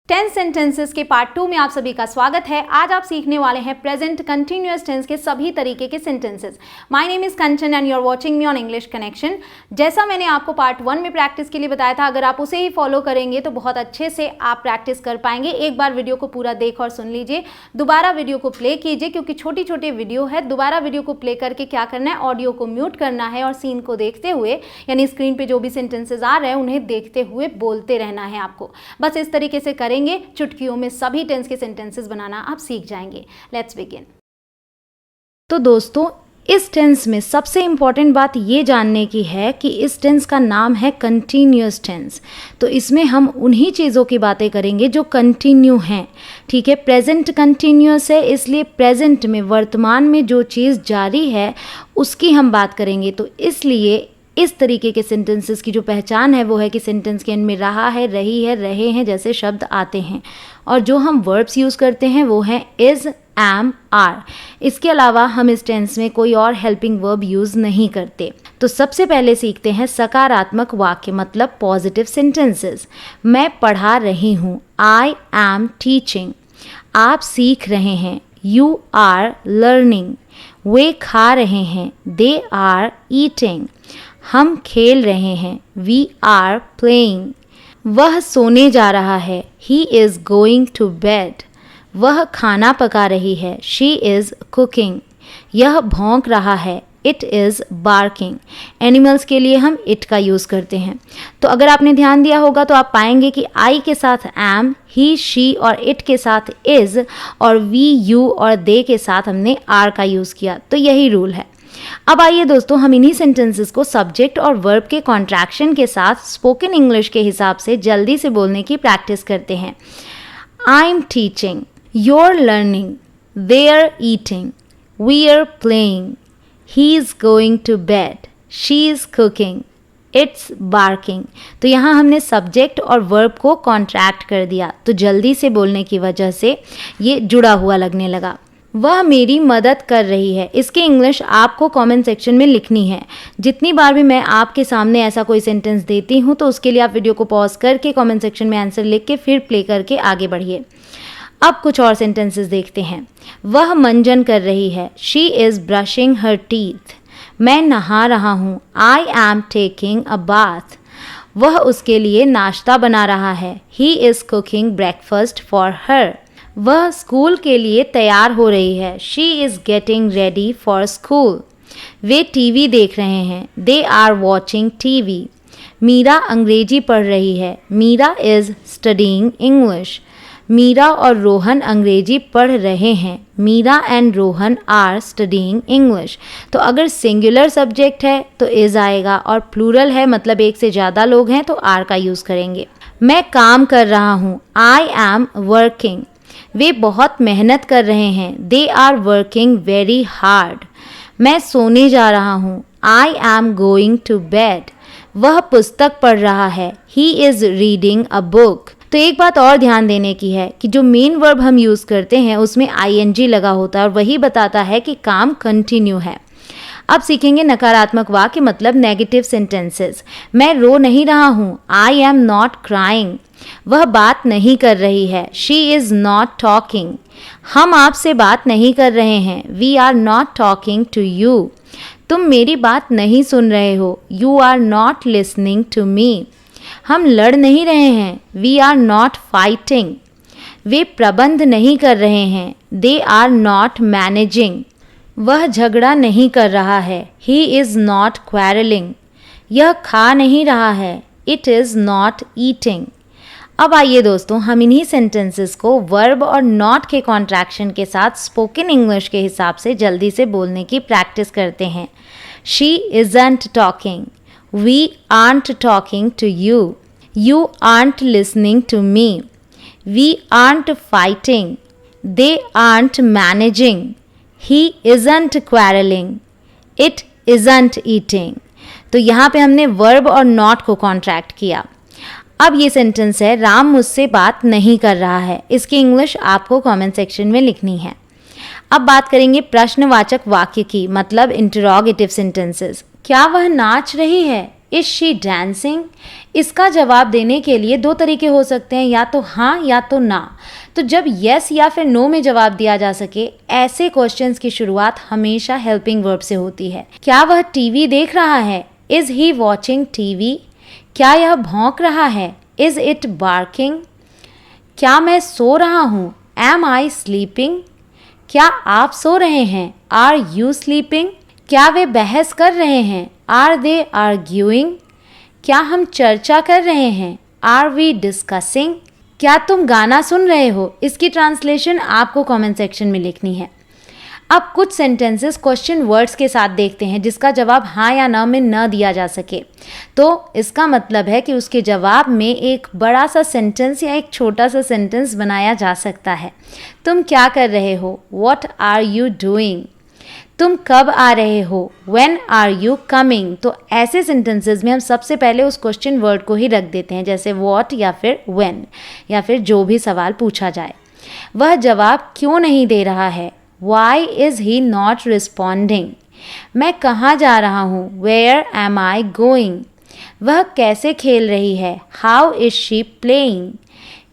Tense sentences के part 2 में आप सभी का स्वागत है। आज आप सीखने वाले हैं प्रेजेंट कंटिन्यूअस टेंस के सभी तरीके के sentences. My name is Kanchan and you are watching me on English Connection. जैसा मैंने आपको पार्ट 1 में प्रैक्टिस के लिए बताया था, अगर आप उसे ही फॉलो करेंगे तो बहुत अच्छे से आप प्रैक्टिस कर पाएंगे। एक बार वीडियो को पूरा देख और सुन लीजिए, दोबारा वीडियो को प्ले कीजिए क्योंकि छोटी छोटी वीडियो है। दोबारा वीडियो को प्ले करके क्या करना है, ऑडियो को म्यूट करना है और सीन को देखते हुए यानी स्क्रीन पे जो भी सेंटेंसेस आ रहे हैं उन्हें देखते हुए बोलते रहना है आपको। बस इस तरीके से करेंगे, चुटकियों में सभी टेंस के सेंटेंसेस बनाना आप सीख जाएंगे। Let's begin. तो दोस्तों, इस टेंस में सबसे इंपॉर्टेंट बात ये जानने की है कि इस टेंस का नाम है कंटिन्यूअस टेंस। तो इसमें हम उन्हीं चीज़ों की बातें करेंगे जो कंटिन्यू हैं। ठीक है, प्रेजेंट कंटिन्यूअस है, इसलिए प्रेजेंट में वर्तमान में जो चीज़ जारी है उसकी हम बात करेंगे। तो इसलिए इस तरीके के सेंटेंसेस की जो पहचान है वो है कि सेंटेंस के एंड में रहा है, रही है, रहे हैं जैसे शब्द आते हैं। और जो हम वर्ब्स यूज़ करते हैं वो हैं इज़, एम, आर। इसके अलावा हम इस टेंस में कोई और हेल्पिंग वर्ब यूज़ नहीं करते। तो सबसे पहले सीखते हैं सकारात्मक वाक्य मतलब पॉजिटिव सेंटेंसेस। मैं पढ़ा रही हूँ, आई एम टीचिंग। आप सीख रहे हैं, यू आर लर्निंग। वे खा रहे हैं, दे आर ईटिंग। हम खेल रहे हैं, वी आर प्लेइंग। वह सोने जा रहा है, he is going to bed. वह खाना पका रही है, शी इज़ कुकिंग। यह भौंक रहा है, इट इज़ बार्किंग। एनिमल्स के लिए हम इट का यूज़ करते हैं। तो अगर आपने ध्यान दिया होगा तो आप पाएंगे कि आई के साथ एम, ही, शी और इट के साथ इज़ और वी, यू और दे के साथ हमने आर का यूज़ किया। तो यही रूल है। अब आइए दोस्तों, हम इन्हीं सेंटेंसेस को सब्जेक्ट और वर्ब के कॉन्ट्रैक्शन के साथ स्पोकन इंग्लिश के हिसाब से जल्दी से बोलने की प्रैक्टिस करते हैं। I am teaching, you are learning, they are eating, we are playing, he is going to bed, she is cooking, it's barking. तो यहाँ हमने सब्जेक्ट और वर्ब को कॉन्ट्रैक्ट कर दिया, तो जल्दी से बोलने की वजह से ये जुड़ा हुआ लगने लगा। वह मेरी मदद कर रही है, इसकी इंग्लिश आपको कमेंट सेक्शन में लिखनी है। जितनी बार भी मैं आपके सामने ऐसा कोई सेंटेंस देती हूँ तो उसके लिए आप वीडियो को पॉज करके कमेंट सेक्शन में आंसर लिख के फिर प्ले करके आगे बढ़िए। अब कुछ और सेंटेंसेस देखते हैं। वह मंजन कर रही है, she is brushing her teeth. मैं नहा रहा हूँ, I am taking a bath. वह उसके लिए नाश्ता बना रहा है, he is cooking breakfast for her. वह स्कूल के लिए तैयार हो रही है, she is getting ready for school. वे टीवी देख रहे हैं, they are watching TV. Meera अंग्रेजी पढ़ रही है, Meera is studying English. Meera और रोहन अंग्रेजी पढ़ रहे हैं, Meera and Rohan are studying English. तो अगर सिंगुलर सब्जेक्ट है तो इज़ आएगा और प्लूरल है मतलब एक से ज़्यादा लोग हैं तो आर का यूज़ करेंगे। मैं काम कर रहा हूँ, आई एम वर्किंग। वे बहुत मेहनत कर रहे हैं, they are working very hard. मैं सोने जा रहा हूँ, I am going to bed. वह पुस्तक पढ़ रहा है, he is reading a book. तो एक बात और ध्यान देने की है कि जो मेन वर्ब हम यूज़ करते हैं उसमें आईएनजी लगा होता है और वही बताता है कि काम कंटिन्यू है। अब सीखेंगे नकारात्मक वाक्य मतलब नेगेटिव सेंटेंसेस। मैं रो नहीं रहा हूँ, आई एम नॉट क्राइंग। वह बात नहीं कर रही है, शी इज़ नॉट टॉकिंग। हम आपसे बात नहीं कर रहे हैं, we are not talking to you. तुम मेरी बात नहीं सुन रहे हो, you are not listening to me. हम लड़ नहीं रहे हैं, वी आर नॉट फाइटिंग। वे प्रबंध नहीं कर रहे हैं, दे आर नॉट मैनेजिंग। वह झगड़ा नहीं कर रहा है, ही इज़ नॉट क्वारलिंग। यह खा नहीं रहा है, इट इज़ नॉट ईटिंग। अब आइए दोस्तों, हम इन्हीं सेंटेंसेस को वर्ब और नॉट के कॉन्ट्रैक्शन के साथ स्पोकन इंग्लिश के हिसाब से जल्दी से बोलने की प्रैक्टिस करते हैं। She isn't talking, we aren't talking to you, you aren't listening to me, we aren't fighting, they aren't managing, he isn't quarrelling, it isn't eating. तो यहाँ पे हमने वर्ब और नॉट को कॉन्ट्रैक्ट किया। अब ये सेंटेंस है, राम मुझसे बात नहीं कर रहा है। इसकी इंग्लिश आपको कमेंट सेक्शन में लिखनी है। अब बात करेंगे प्रश्नवाचक वाक्य की मतलब इंटरोगेटिव सेंटेंसेस। क्या वह नाच रही है? Is she dancing? इसका जवाब देने के लिए दो तरीके हो सकते हैं, या तो हाँ या तो ना। तो जब यस या फिर नो में जवाब दिया जा सके, ऐसे क्वेश्चंस की शुरुआत हमेशा हेल्पिंग वर्ब से होती है। क्या वह टीवी देख रहा है? Is he watching TV? क्या यह भौंक रहा है? Is it barking? क्या मैं सो रहा हूँ? Am I sleeping? क्या आप सो रहे हैं? Are you sleeping? क्या वे बहस कर रहे हैं? Are they arguing? क्या हम चर्चा कर रहे हैं? Are we discussing? क्या तुम गाना सुन रहे हो? इसकी ट्रांसलेशन आपको कमेंट सेक्शन में लिखनी है। अब कुछ सेंटेंसेस क्वेश्चन वर्ड्स के साथ देखते हैं जिसका जवाब हाँ या ना में न दिया जा सके। तो इसका मतलब है कि उसके जवाब में एक बड़ा सा सेंटेंस या एक छोटा सा सेंटेंस बनाया जा सकता है। तुम क्या कर रहे हो? What are you doing? तुम कब आ रहे हो? When are you coming? तो ऐसे सेंटेंसेस में हम सबसे पहले उस क्वेश्चन वर्ड को ही रख देते हैं, जैसे what या फिर when या फिर जो भी सवाल पूछा जाए। वह जवाब क्यों नहीं दे रहा है? Why is he not responding? मैं कहाँ जा रहा हूँ? Where am I going? वह कैसे खेल रही है? How is she playing?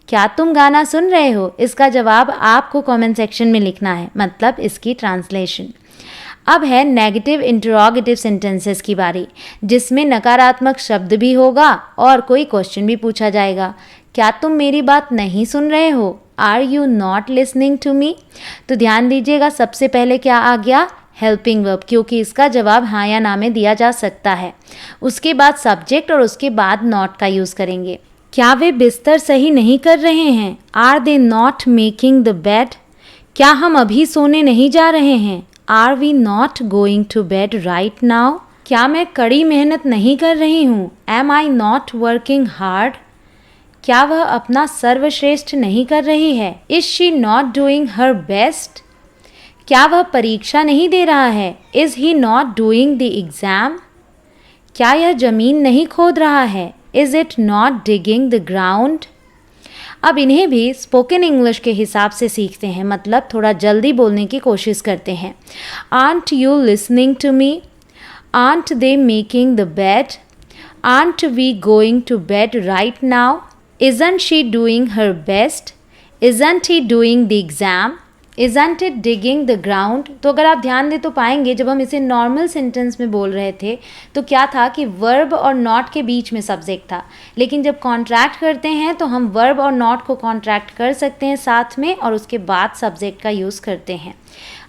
क्या तुम गाना सुन रहे हो? इसका जवाब आपको कमेंट सेक्शन में लिखना है, मतलब इसकी ट्रांसलेशन। अब है नेगेटिव इंटरोगेटिव सेंटेंसेस की बारी, जिसमें नकारात्मक शब्द भी होगा और कोई क्वेश्चन भी पूछा जाएगा। क्या तुम मेरी बात नहीं सुन रहे हो? Are you not listening to me? तो ध्यान दीजिएगा, सबसे पहले क्या आ गया? हेल्पिंग वर्ब, क्योंकि इसका जवाब हाँ या ना में दिया जा सकता है। उसके बाद सब्जेक्ट और उसके बाद नॉट का यूज़ करेंगे। क्या वे बिस्तर सही नहीं कर रहे हैं? Are they not making the bed? क्या हम अभी सोने नहीं जा रहे हैं? Are we not going to bed right now? क्या मैं कड़ी मेहनत नहीं कर रही हूँ? Am I not working hard? क्या वह अपना सर्वश्रेष्ठ नहीं कर रही है? Is she not doing her best? क्या वह परीक्षा नहीं दे रहा है? Is he not doing the exam? क्या यह जमीन नहीं खोद रहा है? Is it not digging the ground? अब इन्हें भी स्पोकन इंग्लिश के हिसाब से सीखते हैं, मतलब थोड़ा जल्दी बोलने की कोशिश करते हैं। Aren't you listening to me? Aren't they making the bed? Aren't we going to bed right now? Isn't she doing her best? Isn't he doing the exam? Isn't it digging the ground? तो अगर आप ध्यान दें तो पाएंगे जब हम इसे नॉर्मल सेंटेंस में बोल रहे थे तो क्या था कि वर्ब और नॉट के बीच में सब्जेक्ट था, लेकिन जब कॉन्ट्रैक्ट करते हैं तो हम वर्ब और नॉट को कॉन्ट्रैक्ट कर सकते हैं साथ में और उसके बाद सब्जेक्ट का यूज़ करते हैं।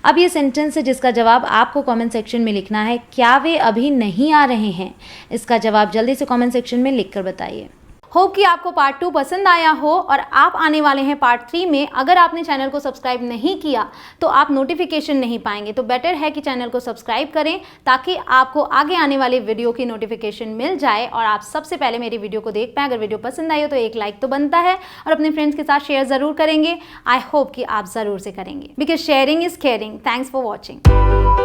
अब ये सेंटेंस है जिसका जवाब आपको कमेंट सेक्शन में लिखना है। क्या वे अभी नहीं आ रहे हैं? इसका जवाब जल्दी से कमेंट सेक्शन में लिख कर बताइए। होप कि आपको पार्ट 2 पसंद आया हो और आप आने वाले हैं पार्ट 3 में। अगर आपने चैनल को सब्सक्राइब नहीं किया तो आप नोटिफिकेशन नहीं पाएंगे, तो बेटर है कि चैनल को सब्सक्राइब करें ताकि आपको आगे आने वाले वीडियो की नोटिफिकेशन मिल जाए और आप सबसे पहले मेरी वीडियो को देख पाएं। अगर वीडियो पसंद आई हो तो एक लाइक तो बनता है और अपने फ्रेंड्स के साथ शेयर ज़रूर करेंगे। आई होप कि आप ज़रूर से करेंगे, because sharing is caring. Thanks for watching.